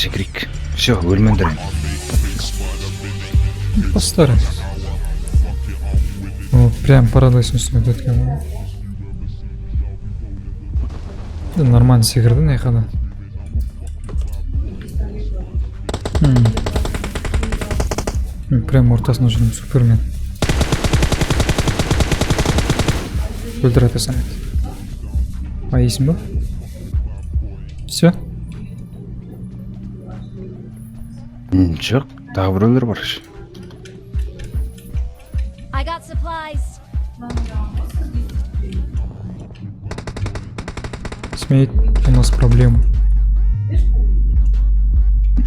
секірейік. Все, өлмеңдер енді. Бастар. О, прям парадайсын үстіне өткен ғой. Нормально секірді найқада. Прям ортасына жүрмін, супермен. Өлтіреді санет. Айсың ба? Все? Жоқ, тағы біреулер бар. I got supplies. Смейт, у нас проблема.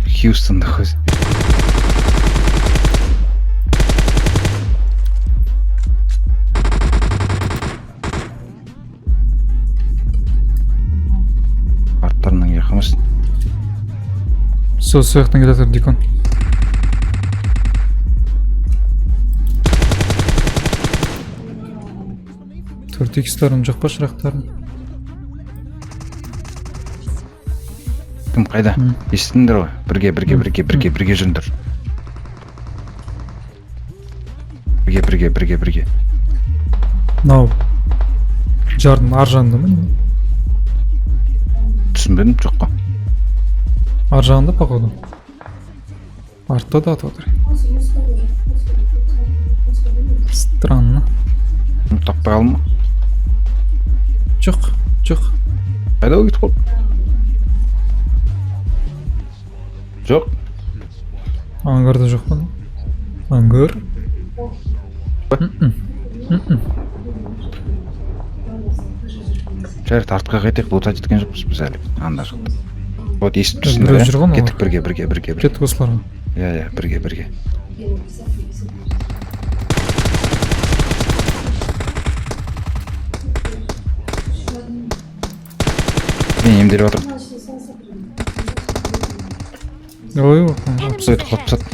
Хьюстонда хоть. Арттарынан яқамыз. Сол сияқтан келе жатыр Дикон. Төрт икстарын жоқ па шырақтарын? Кім қайда? Естіңдер ғой? Бірге жүріңдер. Бірге. Нау. Жардың ар жағында ма? Түсінбедім, жоқ қой. Ар жағында походу. Артта да атып отыр. Странно. Таппай қалма. Жоқ. Қайда ол кетіп қалды? Жоқ. Ангарда жоқ па? Ангар? Жарайды, артқа қайтайық, лутать еткен жоқпыз біз әлі. Анда жоқты. Вот естіп Біреу жүр ғой, кеттік бірге. Кеттік осыларға. Иә, бірге. Мен емделіп жатырмын. Ой, Сойды құлап тастады.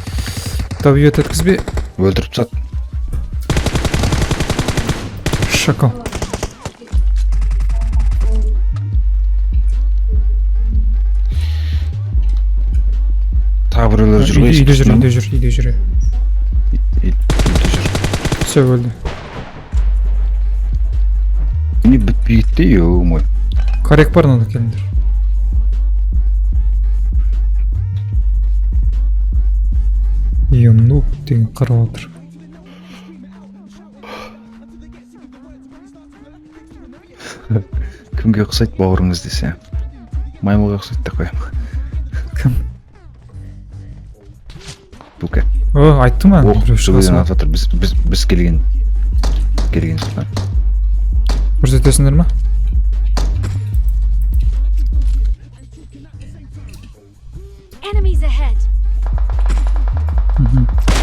табиғат еткізбе. Өлтіріп тастады. Шакал. Тағы біреулер жүр ғой. Үйде жүр. Все өлді. Не бітпей кетті, ё-мой. Коррек бар, надо келіңдер. Нуп деген қарап отыр. Кімге ұқсайды бауырыңыз десе? Маймылға ұқсайды да қоямын. Кім? Бука. О, айтты ма? Сөйлеген атып отыр. Біз келген жоқта. Көрсетесіңдер ма? Enemies ahead.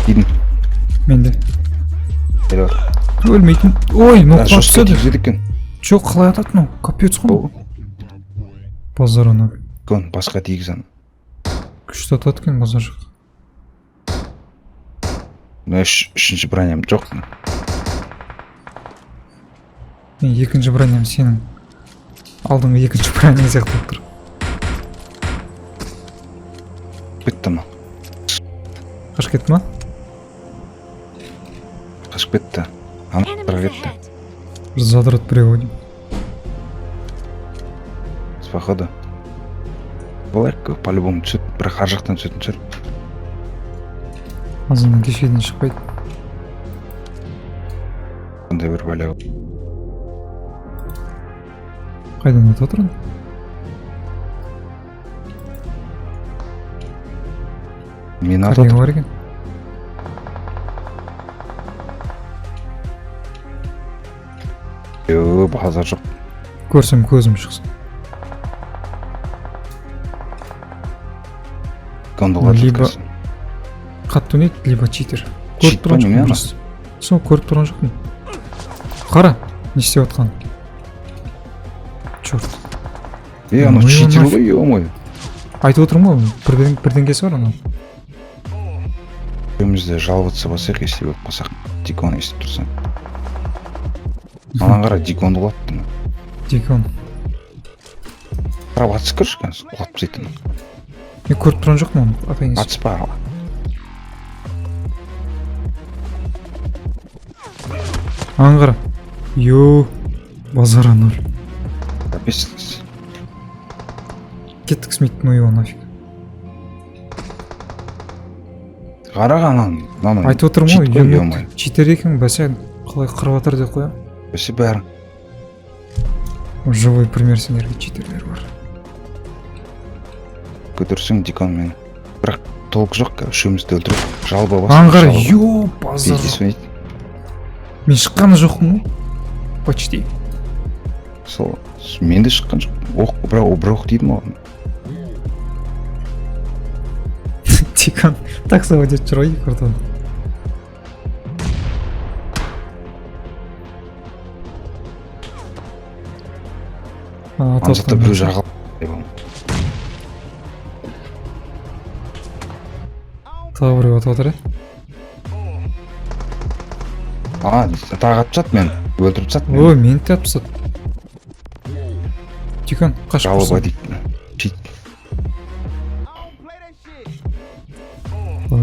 Дейдің. Менде. Келе бар. Өлмейтін. Ой, ну құлап Жостқа түседі. тигізеді екен. Жоқ, қалай атады мынау? Капец қой. Базар ана. Көн, басқа тигізен. Күшті атады екен базар жоқ. Үшінші броням жоқ. Мен екінші броням сенің алдыңғы екінші броням сияқты тұр. Кетті ма? Қашып кетті ма? Қашып кетті. Анықтарға Enemies кетті. ahead. Бір задрот біреу ойдым. Походу. Болайық, по-любому түседі. Бірақ ар жақтан түсетін шығар. Азынан кешеден шықпайды. Қандай бір бәле. Қайдан атып отырын? Мені атып Корея отыр. бар екен. Базар жоқ. Көрсем көзім шықсын. Гондолға Либо- жеткізсін. Қатты өнеді, либо читер. Чит па неме ана? Сол көріп тұрған жоқпын. Қара, не істеп отқан? Черт. Анау Ой, читер нафиг. ғой, ё-мой. Айтып отырмын ғой, бірдеңкесі бар анау. Өмізде жалғытса басақ, естіп өп басақ. Дикон естіп тұрсаң. Анан қара, диконды құлаттың. Дикон. Қарап атсы көрші кәнсі, құлап тастайтын. Мен көріп тұрған жоқпын оны, атайын. Атыспа. Аңғара. Йоу, базар анар. Капец. Кеттік смейттің ойы нафиг. Қараған мынаны. Айтып отырмын ғой, чит қой, юнит ё-моё. читер екен, бәсе қалай қырып жатыр деп қоямын. Өсі бәрі. Живой пример сендерге читерлер бар. Көтерсең диконмен. Бірақ толық жоқ, үшеумізді өлтіріп, жалба бас. Аңғара, йоу, базар. Мен шыққаны жоқпын ғой. Почти. Сол, мен де шыққан жоқ. Бір оқ дейді маған. Тикон так заводит жүр круто. Ансатта біреу жағал. Тағы біреу атып отыр, Тағы атып жат мен. Өлтіріп жат мен. Ой, мені де атып сат. Тикон, қашып Жалоба тұрсын. дейді. Чит.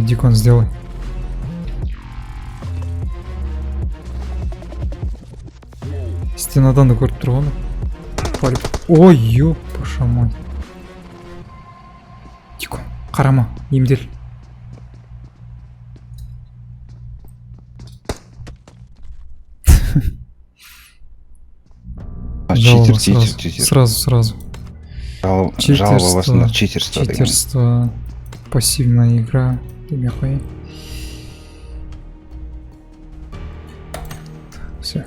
Дикон, сделай. Стенадан да көріп тұрғаны. Ой, ёпаша мать. Дикон, қарама, емдел. Читер. Сразу. Жалоба басында читерство деген. Читерство. Пассивная игра. Деме қояйын. Все.